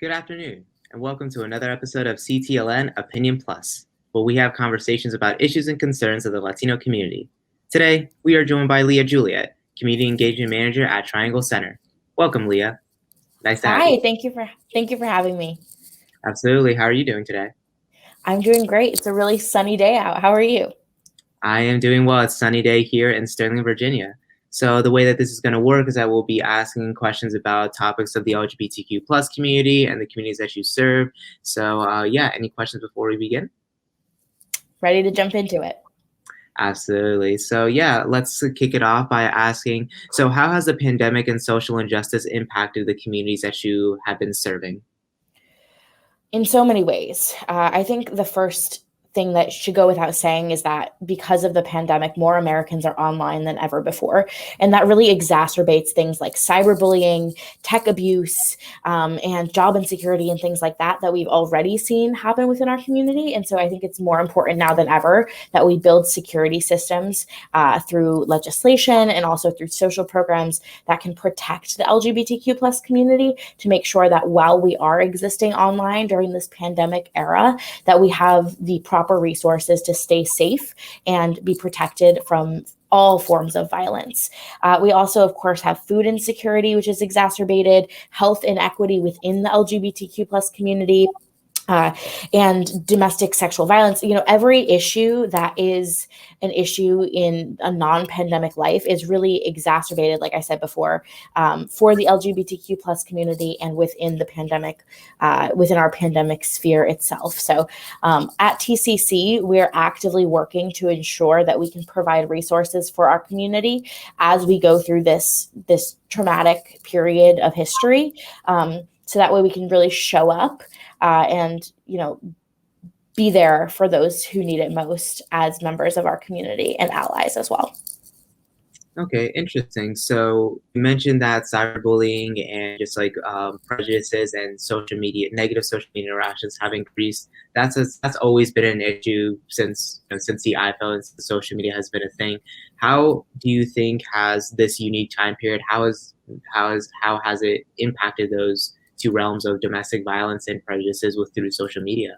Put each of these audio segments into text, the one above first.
Good afternoon, and welcome to another episode of CTLN Opinion Plus, where we have conversations about issues and concerns of the Latino community. Today, we are joined by Leah Juliett, Community Engagement Manager at Triangle Center. Welcome, Leah. Nice to have you. Hi, thank you for having me. Absolutely. How are you doing today? I'm doing great. It's a really sunny day out. How are you? I am doing well. It's a sunny day here in Sterling, Virginia. So the way that this is going to work is I will be asking questions about topics of the LGBTQ plus community and the communities that you serve. So any questions before we begin? Ready to jump into it. Absolutely. So let's kick it off by asking, so how has the pandemic and social injustice impacted the communities that you have been serving? In so many ways. I think the first thing that should go without saying is that because of the pandemic, more Americans are online than ever before. And that really exacerbates things like cyberbullying, tech abuse, and job insecurity and things like that we've already seen happen within our community. And so I think it's more important now than ever that we build security systems through legislation and also through social programs that can protect the LGBTQ plus community to make sure that while we are existing online during this pandemic era, that we have the proper resources to stay safe and be protected from all forms of violence. We also, of course, have food insecurity, which is exacerbated, health inequity within the LGBTQ plus community, and domestic sexual violence. Every issue that is an issue in a non-pandemic life is really exacerbated, like I said before, for the LGBTQ plus community and within the pandemic, within our pandemic sphere itself. So at TCC, we're actively working to ensure that we can provide resources for our community as we go through this traumatic period of history. So that way we can really show up and be there for those who need it most as members of our community and allies as well. Okay, interesting. So you mentioned that cyberbullying and just like prejudices and negative social media interactions have increased. That's always been an issue since the iPhone and since social media has been a thing. How do you think has this unique time period? How has it impacted those two realms of domestic violence and prejudices through social media?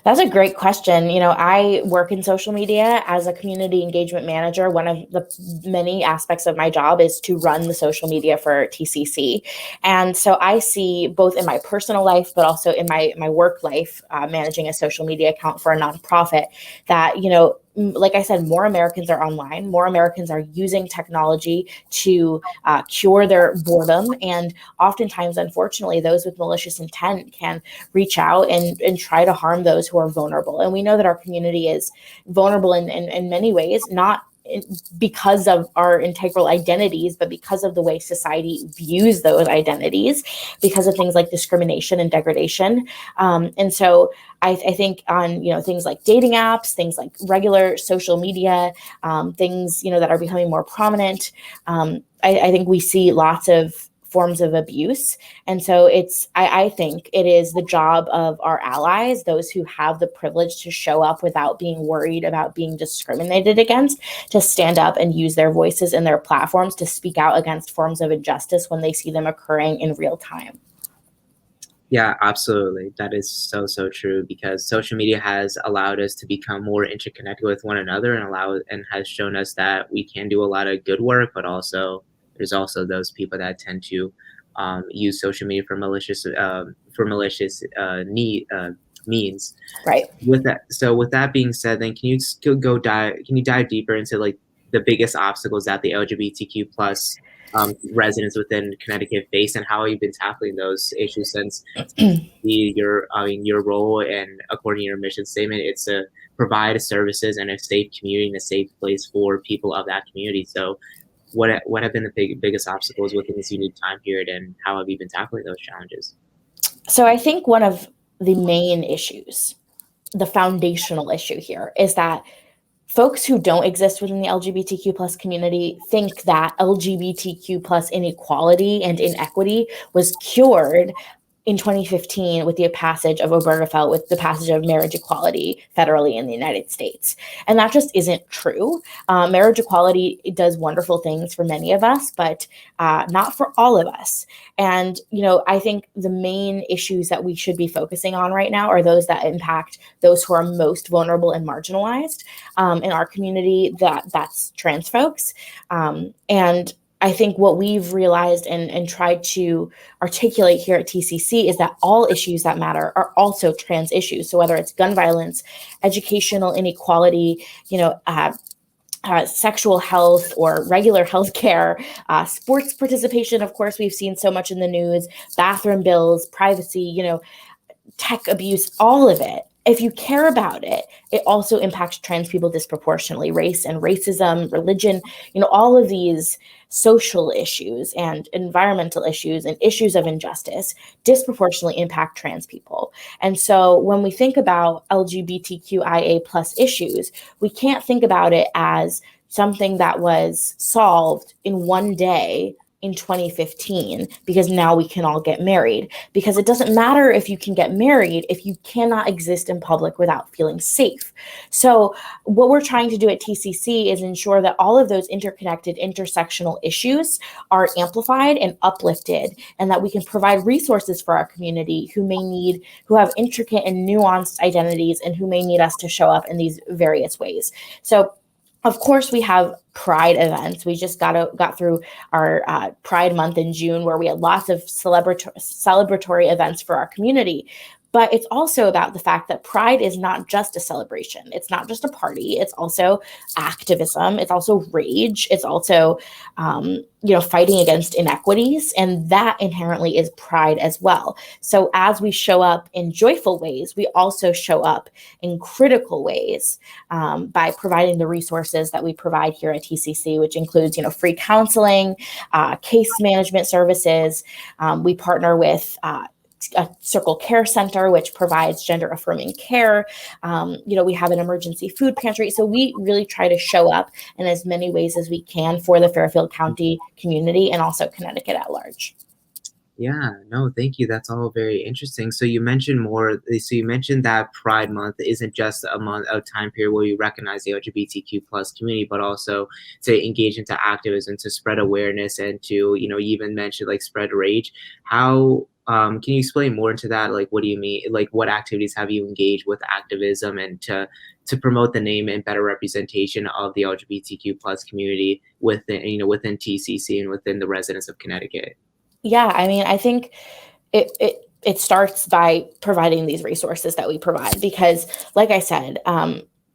That's a great question. I work in social media as a community engagement manager. One of the many aspects of my job is to run the social media for TCC. And so I see both in my personal life, but also in my work life, managing a social media account for a nonprofit, that, like I said, more Americans are online, more Americans are using technology to cure their boredom. And oftentimes, unfortunately, those with malicious intent can reach out and try to harm those who are vulnerable. And we know that our community is vulnerable in many ways, not because of our integral identities, but because of the way society views those identities, because of things like discrimination and degradation. And so I think on, things like dating apps, things like regular social media, things, that are becoming more prominent, I think we see lots of forms of abuse. And so I think it is the job of our allies, those who have the privilege to show up without being worried about being discriminated against, to stand up and use their voices and their platforms to speak out against forms of injustice when they see them occurring in real time. Yeah, absolutely. That is so true, because social media has allowed us to become more interconnected with one another and has shown us that we can do a lot of good work, but also there's also those people that tend to use social media for malicious means. Right. With that being said, then can you dive deeper into like the biggest obstacles that the LGBTQ plus residents within Connecticut face, and how you've been tackling those issues since your role, and according to your mission statement, it's to provide services and a safe community and a safe place for people of that community. So what have been the biggest obstacles within this unique time period, and how have you been tackling those challenges? So I think one of the main issues, the foundational issue here, is that folks who don't exist within the LGBTQ plus community think that LGBTQ plus inequality and inequity was cured in 2015 with the passage of Obergefell, with the passage of marriage equality federally in the United States. And that just isn't true. Marriage equality does wonderful things for many of us, but not for all of us. And, I think the main issues that we should be focusing on right now are those that impact those who are most vulnerable and marginalized in our community, that's trans folks. And I think what we've realized and tried to articulate here at TCC is that all issues that matter are also trans issues. So whether it's gun violence, educational inequality, sexual health or regular health care, sports participation, of course, we've seen so much in the news, bathroom bills, privacy, tech abuse, all of it. If you care about it, it also impacts trans people disproportionately. Race and racism, religion, all of these social issues and environmental issues and issues of injustice disproportionately impact trans people. And so when we think about LGBTQIA plus issues, we can't think about it as something that was solved in one day in 2015 because now we can all get married, because it doesn't matter if you can get married if you cannot exist in public without feeling safe. So what we're trying to do at TCC is ensure that all of those interconnected intersectional issues are amplified and uplifted, and that we can provide resources for our community who have intricate and nuanced identities and who may need us to show up in these various ways. So of course, we have Pride events. We just got through our Pride month in June, where we had lots of celebratory events for our community. But it's also about the fact that Pride is not just a celebration. It's not just a party. It's also activism. It's also rage. It's also, fighting against inequities. And that inherently is Pride as well. So as we show up in joyful ways, we also show up in critical ways by providing the resources that we provide here at TCC, which includes, free counseling, case management services. We partner with a Circle Care Center, which provides gender affirming care. We have an emergency food pantry. So we really try to show up in as many ways as we can for the Fairfield County community and also Connecticut at large. Yeah, no, thank you. That's all very interesting. So you mentioned that Pride Month isn't just a time period where you recognize the LGBTQ plus community, but also to engage into activism, to spread awareness, and to, you even mentioned like spread rage. How can you explain more into that? Like, what do you mean? Like, what activities have you engaged with activism and to promote the name and better representation of the LGBTQ plus community within TCC and within the residents of Connecticut? Yeah, I think it starts by providing these resources that we provide, because like I said,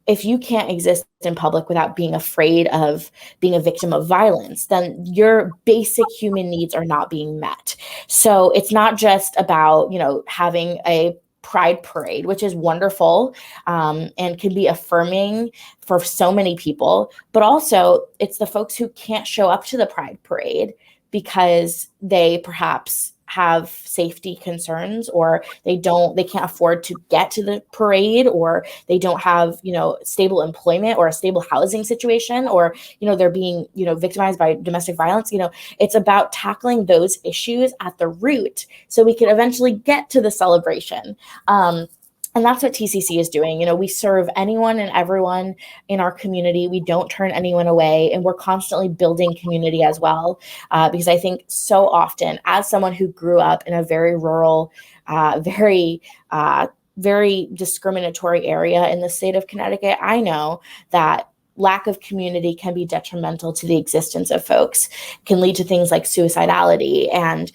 if you can't exist in public without being afraid of being a victim of violence, then your basic human needs are not being met. So it's not just about, having a Pride parade, which is wonderful and can be affirming for so many people, but also it's the folks who can't show up to the Pride parade because they perhaps have safety concerns, or they can't afford to get to the parade, or they don't have, stable employment or a stable housing situation, or, they're being, victimized by domestic violence. It's about tackling those issues at the root so we can eventually get to the celebration. And that's what TCC is doing. We serve anyone and everyone in our community. We don't turn anyone away, and we're constantly building community as well. Because I think so often, as someone who grew up in a very rural, very discriminatory area in the state of Connecticut, I know that lack of community can be detrimental to the existence of folks, can lead to things like suicidality and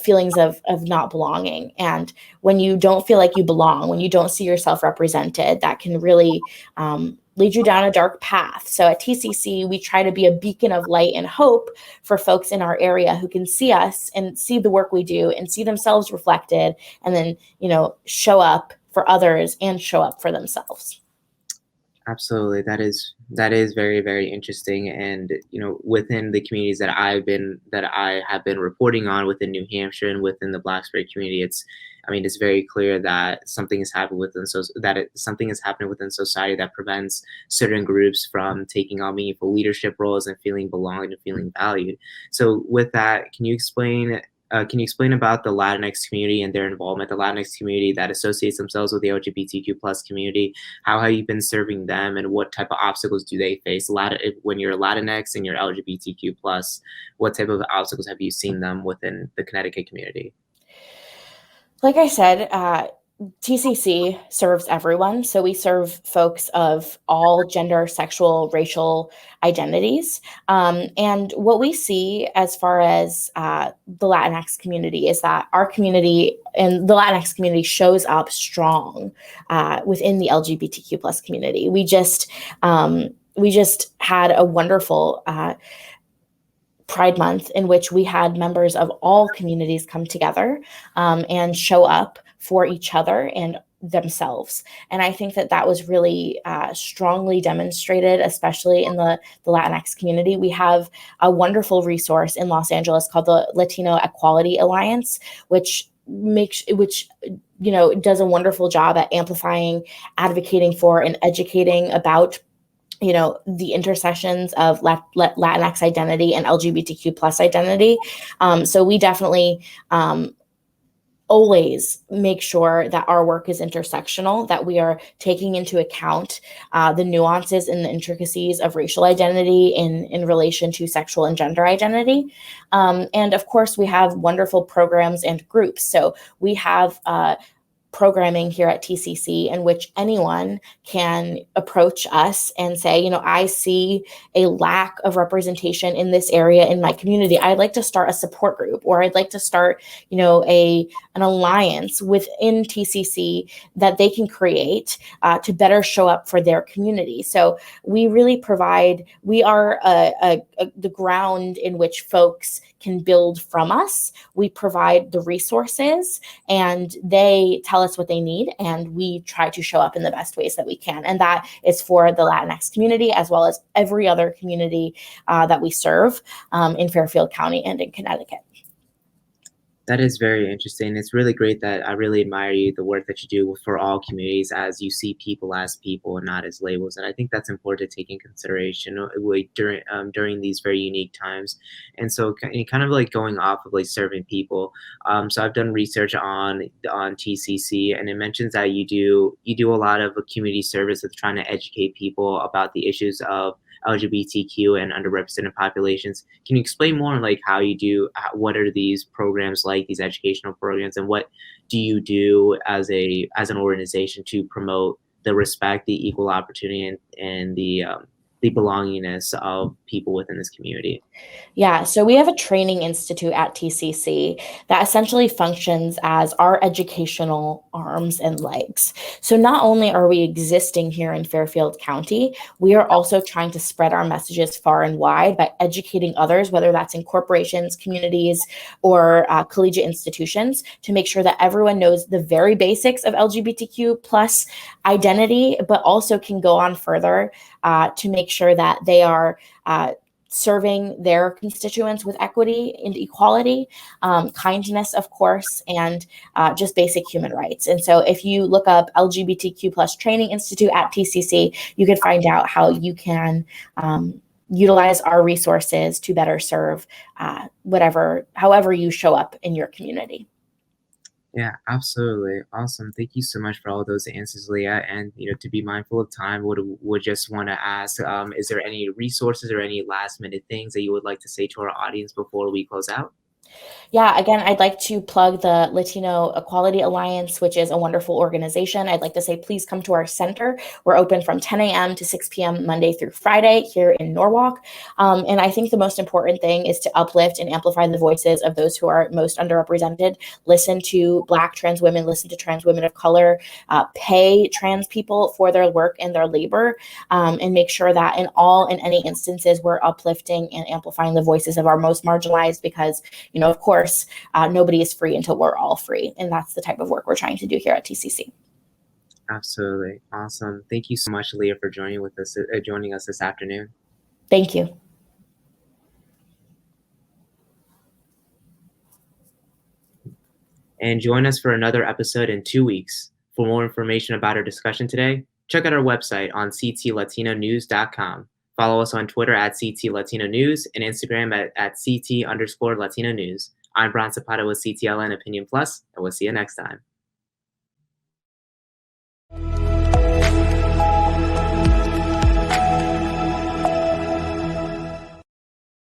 feelings of not belonging. And when you don't feel like you belong, when you don't see yourself represented, that can really lead you down a dark path. So at TCC, we try to be a beacon of light and hope for folks in our area who can see us and see the work we do and see themselves reflected, and then, show up for others and show up for themselves. Absolutely. That is very, very interesting. And, within the communities that I have been reporting on within New Hampshire and within the Blacksburg community, it's very clear that something is happening within society that prevents certain groups from taking on meaningful leadership roles and feeling belonged and feeling valued. So with that, can you explain can you explain about the Latinx community and their involvement, the Latinx community that associates themselves with the LGBTQ plus community? How have you been serving them, and what type of obstacles do they face? When you're Latinx and you're LGBTQ plus, what type of obstacles have you seen them within the Connecticut community? Like I said, TCC serves everyone. So we serve folks of all gender, sexual, racial identities. And what we see as far as the Latinx community is that our community and the Latinx community shows up strong within the LGBTQ plus community. We just had a wonderful Pride Month in which we had members of all communities come together and show up for each other and themselves. And I think that that was really strongly demonstrated, especially in the Latinx community. We have a wonderful resource in Los Angeles called the Latino Equality Alliance, which does a wonderful job at amplifying, advocating for, and educating about the intersections of Latinx identity and LGBTQ plus identity. So we definitely always make sure that our work is intersectional, that we are taking into account the nuances and the intricacies of racial identity in relation to sexual and gender identity. And of course, we have wonderful programs and groups. So we have programming here at TCC in which anyone can approach us and say, I see a lack of representation in this area in my community. I'd like to start a support group, or I'd like to start, an alliance within TCC that they can create to better show up for their community. So we really we are the ground in which folks can build from us. We provide the resources and they tell us what they need, and we try to show up in the best ways that we can. And that is for the Latinx community as well as every other community that we serve in Fairfield County and in Connecticut. That is very interesting. It's really great that I really admire the work that you do for all communities, as you see people as people and not as labels. And I think that's important to take in consideration during these very unique times. And so kind of like going off of like serving people. So I've done research on TCC, and it mentions that you do a lot of community service with trying to educate people about the issues of LGBTQ and underrepresented populations. Can you explain more on like how you do, what are these programs like, these educational programs, and what do you do as an organization to promote the respect, the equal opportunity, and the belongingness of people within this community? Yeah, so we have a training institute at TCC that essentially functions as our educational arms and legs. So not only are we existing here in Fairfield County, we are also trying to spread our messages far and wide by educating others, whether that's in corporations, communities, or collegiate institutions, to make sure that everyone knows the very basics of LGBTQ plus identity, but also can go on further to make sure that they are serving their constituents with equity and equality, kindness, of course, and just basic human rights. And so if you look up LGBTQ plus Training Institute at TCC, you can find out how you can utilize our resources to better serve however you show up in your community. Yeah, absolutely. Awesome. Thank you so much for all those answers, Leah. And to be mindful of time, would just want to ask, is there any resources or any last minute things that you would like to say to our audience before we close out? Yeah, again, I'd like to plug the Latino Equality Alliance, which is a wonderful organization. I'd like to say, please come to our center. We're open from 10 a.m. to 6 p.m. Monday through Friday here in Norwalk. And I think the most important thing is to uplift and amplify the voices of those who are most underrepresented. Listen to Black trans women, listen to trans women of color, pay trans people for their work and their labor, and make sure that in any instances, we're uplifting and amplifying the voices of our most marginalized, because, of course, nobody is free until we're all free. And that's the type of work we're trying to do here at TCC. Absolutely. Awesome. Thank you so much, Leah, for joining us this afternoon. Thank you. And join us for another episode in 2 weeks. For more information about our discussion today, check out our website on ctlatinonews.com. Follow us on Twitter at CT Latino News and Instagram at CT_Latino News. I'm Bron Zapata with CTLN Opinion Plus, and we'll see you next time.